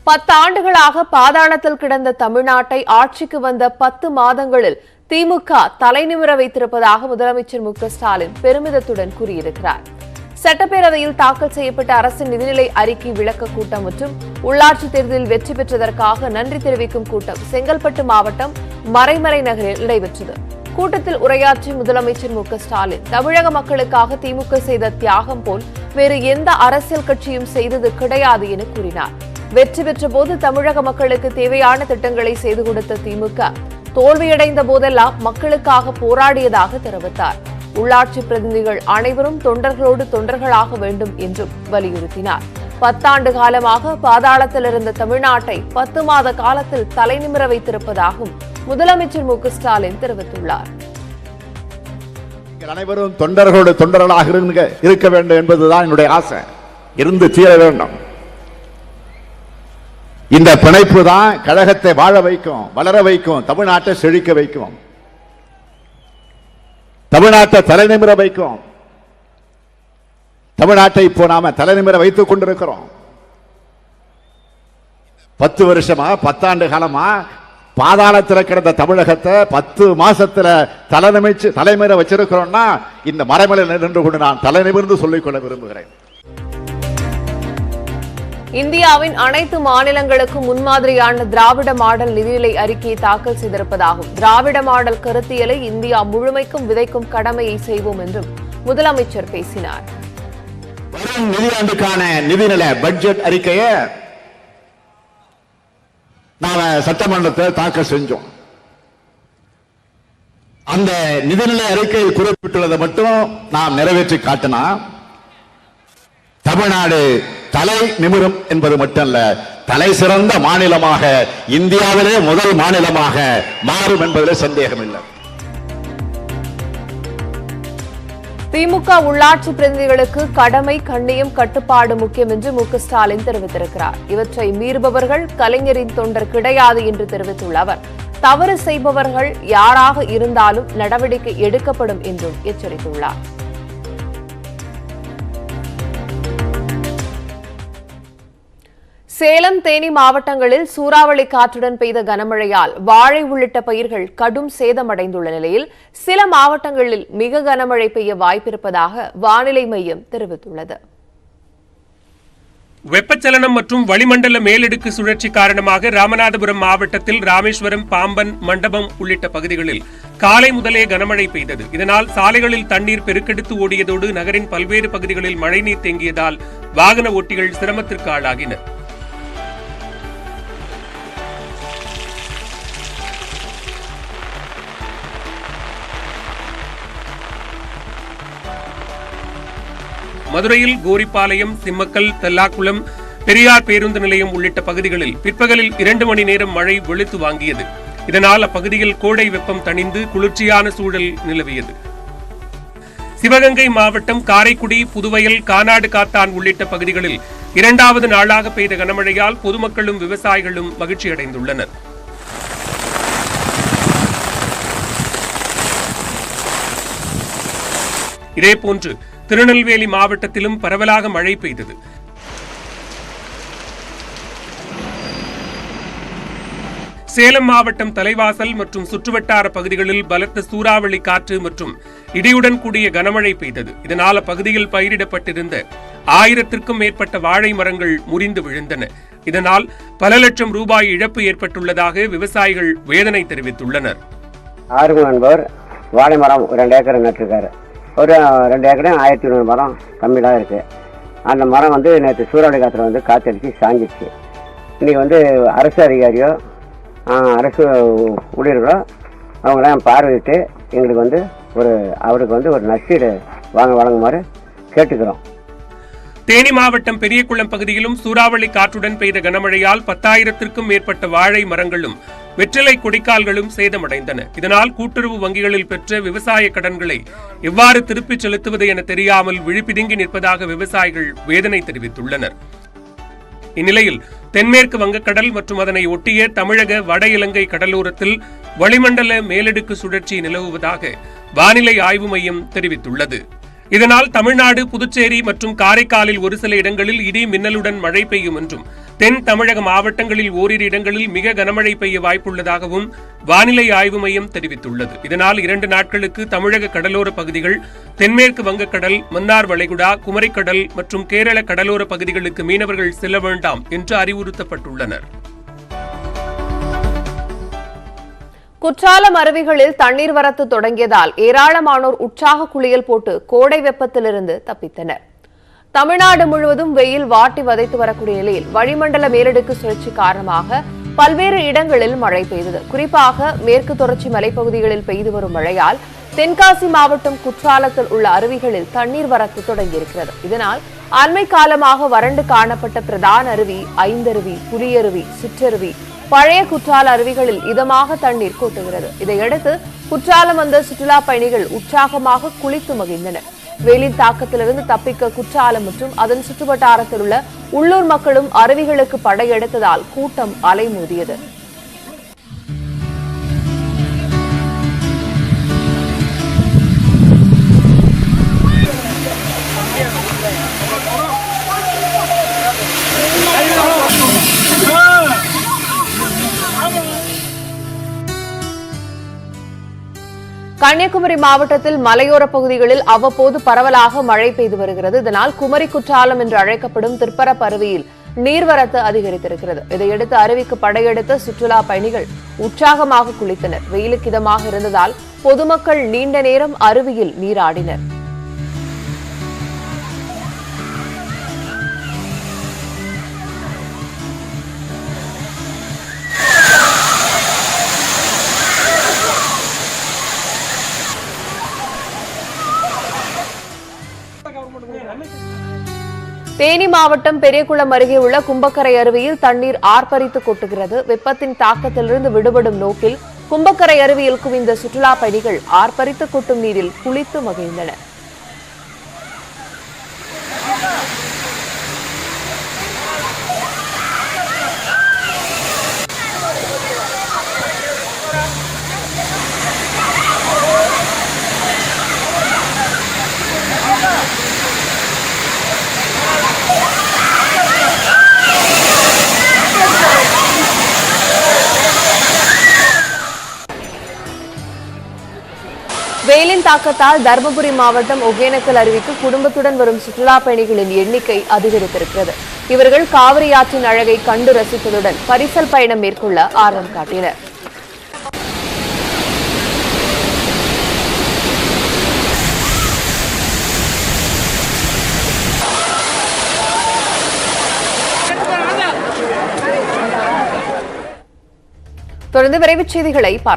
10 ஆண்டுகளாக பாதாளத்தில் கிடந்த தமிழ்நாட்டை ஆட்சிக்கு வந்த 10 மாதங்களில் திமுக தலைநிமிர வைத்திருப்பதாக முதலமைச்சர் மு க ஸ்டாலின் பெருமிதத்துடன் கூறியிருக்கிறார். சட்டப்பேரவையில் தாக்கல் செய்யப்பட்ட அரசின் நிதிநிலை அறிக்கை விளக்க கூட்டம் மற்றும் உள்ளாட்சித் தேர்தலில் வெற்றி பெற்றதற்காக நன்றி தெரிவிக்கும் கூட்டம் செங்கல்பட்டு மாவட்டம் மறைமலை நகரில் நடைபெற்றது. கூட்டத்தில் உரையாற்றிய முதலமைச்சர் மு க ஸ்டாலின் தமிழக மக்களுக்காக திமுக செய்த தியாகம் போல் வேறு எந்த அரசியல் கட்சியும் செய்தது கிடையாது என கூறினார். வெற்றி பெற்ற போது தமிழக மக்களுக்கு தேவையான திட்டங்களை செய்து கொடுத்த திமுக தோல்வியடைந்த போதெல்லாம் மக்களுக்காக போராடியதாக தெரிவித்தார். உள்ளாட்சி பிரதிநிதிகள் அனைவரும் தொண்டர்களோடு தொண்டர்களாக வேண்டும் என்றும் வலியுறுத்தினார். 10 ஆண்டு காலமாக பாதாளத்தில் இருந்த தமிழ்நாட்டை 10 மாத காலத்தில் தலைநிமிர வைத்திருப்பதாகவும் முதலமைச்சர் மு க ஸ்டாலின் தெரிவித்துள்ளார். அனைவரும் தொண்டர்களோடு தொண்டர்களாக இருக்க வேண்டும் என்பதுதான் என்னுடைய ஆசை. இருந்து தீர வேண்டும். இந்த பிணைப்பு தான் கழகத்தை வாழ வைக்கும், வளர வைக்கும், தமிழ்நாட்டை செழிக்க வைக்கும், தமிழ்நாட்டை தலைநிமிர வைக்கும். தமிழ்நாட்டை இப்போ நாம தலைநிமிர வைத்துக் கொண்டிருக்கிறோம். 10 வருஷமா 10 ஆண்டு காலமா பாதாளத்தில் கிடந்த தமிழகத்தை 10 மாசத்துல தலைநிமிர வச்சிருக்கிறோம்னா இந்த மறைமலையில் நின்று கொண்டு நான் தலைநிமிர்ந்து சொல்லிக்கொள்ள விரும்புகிறேன். இந்தியாவின் அனைத்து மாநிலங்களுக்கும் முன்மாதிரியான திராவிட மாடல் நிதிநிலை அறிக்கையை தாக்கல் செய்திருப்பதாகவும் திராவிட மாடல் கருத்தியலை இந்தியா முழுமைக்கும் விதைக்கும் கடமையை செய்வோம் என்றும் முதலமைச்சர் பேசினார். வரும் நிதியாண்டுக்கான நிதிநிலை பட்ஜெட் அறிக்கையை நாம சட்டமன்றத்தில் தாக்கல் செஞ்சோம். அந்த நிதிநிலை அறிக்கையில் குறிப்பிட்டுள்ளதை மட்டும் நாம் நிறைவேற்றி காட்டினா தமிழ்நாடு தலை நிமிரும் என்பது மட்டுமல்ல, தலை சிறந்த மாநிலமாக இந்தியாவிலே முதல் மாநிலமாக மாறும் என்பதில் சந்தேகம் இல்லை. திமுக உள்ளாட்சி பிரதிநிதிகளுக்கு கடமை, கண்ணியம், கட்டுப்பாடு முக்கியம் என்று மு க ஸ்டாலின் தெரிவித்திருக்கிறார். இவற்றை மீறுபவர்கள் கலைஞரின் தொண்டர் கிடையாது என்று தெரிவித்துள்ள அவர் தவறு செய்பவர்கள் யாராக இருந்தாலும் நடவடிக்கை எடுக்கப்படும் என்றும் எச்சரித்துள்ளார். சேலம், தேனி மாவட்டங்களில் சூறாவளி காற்றுடன் பெய்த கனமழையால் வாழை உள்ளிட்ட பயிர்கள் கடும் சேதமடைந்துள்ள நிலையில் சில மாவட்டங்களில் மிக கனமழை பெய்ய வாய்ப்பிருப்பதாக வானிலை மையம் தெரிவித்துள்ளது. வெப்பச்சலனம் மற்றும் வளிமண்டல மேலடுக்கு சுழற்சி காரணமாக ராமநாதபுரம் மாவட்டத்தில் ராமேஸ்வரம், பாம்பன், மண்டபம் உள்ளிட்ட பகுதிகளில் காலை முதலே கனமழை பெய்தது. இதனால் சாலைகளில் தண்ணீர் பெருக்கெடுத்து ஓடியதோடு நகரின் பல்வேறு பகுதிகளில் மழைநீர் தேங்கியதால் வாகன ஓட்டிகள் சிரமத்திற்கு ஆளாகினர். மதுரையில் கோரிப்பாளையம், சிம்மக்கல், தெல்லாக்குளம், பெரியார் பேருந்து நிலையம் உள்ளிட்ட பகுதிகளில் பிற்பகலில் 2 மணி நேரம் மழை வெளுத்து வாங்கியது. இதனால் அப்பகுதியில் கோடை வெப்பம் தணிந்து குளிர்ச்சியான சூழல் நிலவியது. சிவகங்கை மாவட்டம் காரைக்குடி, புதுவயல், கானாடு காத்தான் உள்ளிட்ட பகுதிகளில் 2வது நாளாக பெய்த கனமழையால் பொதுமக்களும் விவசாயிகளும் மகிழ்ச்சியடைந்துள்ளனர். இதேபோன்று திருநெல்வேலி மாவட்டத்திலும் பரவலாக மழை பெய்தது. சேலம் மாவட்டம் தலைவாசல் மற்றும் சுற்றுவட்டார பகுதிகளில் பலத்த சூறாவளி காற்று மற்றும் இடியுடன் கூடிய கனமழை பெய்தது. இதனால் அப்பகுதியில் பயிரிடப்பட்டிருந்த 1000க்கும் மேற்பட்ட வாழை மரங்கள் முறிந்து விழுந்தன. இதனால் பல லட்சம் ரூபாய் இழப்பு ஏற்பட்டுள்ளதாக விவசாயிகள் வேதனை தெரிவித்துள்ளனர். வாழை மரம் 2 ஏக்கர் நட்டிருக்காரு. ஒரு 2 ஏக்கரும் 1200 மரம் கம்மியாக இருக்குது. அந்த மரம் நேற்று சூறாவளி காற்றுல காற்றடிச்சு சாஞ்சிடுச்சு. இன்றைக்கி அரசு அதிகாரியோ அரசு ஊழியர்களோ அவங்களாம் பார்வையிட்டு எங்களுக்கு அவருக்கு ஒரு நஷ்டீடு வழங்குமாறு கேட்டுக்கிறோம். தேனி மாவட்டம் பெரியகுளம் பகுதியிலும் சூறாவளி காற்றுடன் பெய்த கனமழையால் 10,000க்கும் மேற்பட்ட வாழை மரங்களும் வெற்றிலை கொடிக்கால்களும் சேதமடைந்தன. இதனால் கூட்டுறவு வங்கிகளில் பெற்ற விவசாய கடன்களை எவ்வாறு திருப்பிச் செலுத்துவது என தெரியாமல் விழிப்பிதுங்கி நிற்பதாக விவசாயிகள் வேதனை தெரிவித்துள்ளனர். இந்நிலையில் தென்மேற்கு வங்கக்கடல் மற்றும் அதனை ஒட்டிய தமிழக வட இலங்கை கடலோரத்தில் வளிமண்டல மேலடுக்கு சுழற்சி நிலவுவதாக வானிலை ஆய்வு மையம் தெரிவித்துள்ளது. இதனால் தமிழ்நாடு, புதுச்சேரி மற்றும் காரைக்காலில் ஒரு சில இடங்களில் இடி மின்னலுடன் மழை பெய்யும் என்றும், தென் தமிழக மாவட்டங்களில் ஓரிரு இடங்களில் மிக கனமழை பெய்ய வாய்ப்புள்ளதாகவும் வானிலை ஆய்வு மையம் தெரிவித்துள்ளது. இதனால் 2 நாட்களுக்கு தமிழக கடலோர பகுதிகள், தென்மேற்கு வங்கக்கடல், மன்னார் வளைகுடா, குமரிக்கடல் மற்றும் கேரள கடலோர பகுதிகளுக்கு மீனவர்கள் செல்ல வேண்டாம் என்று அறிவுறுத்தப்பட்டுள்ளனர். குற்றாலம் அருவிகளில் தண்ணீர் வரத்து தொடங்கியதால் ஏராளமானோர் உற்சாக குளியல் போட்டு கோடை வெப்பத்திலிருந்து தப்பித்தனர். தமிழ்நாடு முழுவதும் வெயில் வாட்டி வதைத்து வரக்கூடிய நிலையில் வளிமண்டல மேலடுக்கு சுழற்சி காரணமாக பல்வேறு இடங்களில் மழை பெய்தது. குறிப்பாக மேற்கு தொடர்ச்சி மலைப்பகுதிகளில் பெய்து வரும் மழையால் தென்காசி மாவட்டம் குற்றாலத்தில் உள்ள அருவிகளில் தண்ணீர் வரத்து தொடங்கியிருக்கிறது. இதனால் அண்மை காலமாக வறண்டு காணப்பட்ட பிரதான அருவி, ஐந்தருவி, புலியருவி, சிற்றருவி, பழைய குற்றால அருவிகளில் இதமாக தண்ணீர் கொட்டுகிறது. இதையடுத்து குற்றாலம் வந்த சுற்றுலா பயணிகள் உற்சாகமாக குளித்து மகிழ்ந்தனர். வெயிலின் தாக்கத்திலிருந்து தப்பிக்க குற்றாலம் மற்றும் அதன் சுற்றுவட்டாரத்தில் உள்ள உள்ளூர் மக்களும் அருவிகளுக்கு படையெடுத்ததால் கூட்டம் அலைமோதியது. கன்னியாகுமரி மாவட்டத்தில் மலையோர பகுதிகளில் அவ்வப்போது பரவலாக மழை பெய்து வருகிறது. இதனால் குமரி குற்றாலம் என்று அழைக்கப்படும் திற்பரப்பு அருவியில் நீர்வரத்து அதிகரித்திருக்கிறது. இதையடுத்து அருவிக்கு படையெடுத்த சுற்றுலா பயணிகள் உற்சாகமாக குளித்தனர். வெயிலுக்கு இதமாக இருந்ததால் பொதுமக்கள் நீண்ட நேரம் அருவியில் நீராடினர். தேனி மாவட்டம் பெரியகுளம் அருகே உள்ள கும்பக்கரை அருவியில் தண்ணீர் ஆர்ப்பரித்து கொட்டுகிறது. வெப்பத்தின் தாக்கத்திலிருந்து விடுபடும் நோக்கில் கும்பக்கரை அருவியில் குவிந்த சுற்றுலா பயணிகள் ஆர்ப்பரித்து கொட்டும் நீரில் குளித்து மகிழ்ந்தனர். வெயிலின் தாக்கத்தால் தருமபுரி மாவட்டம் ஒகேனக்கல் அருவிக்கு குடும்பத்துடன் வரும் சுற்றுலா பயணிகளின் எண்ணிக்கை அதிகரித்திருக்கிறது. இவர்கள் காவிரி ஆற்றின் அழகை கண்டு ரசித்ததுடன் பரிசல் பயணம் மேற்கொள்ள ஆர்வம் காட்டினர். தொடர்ந்து விரைவுச் செய்திகளை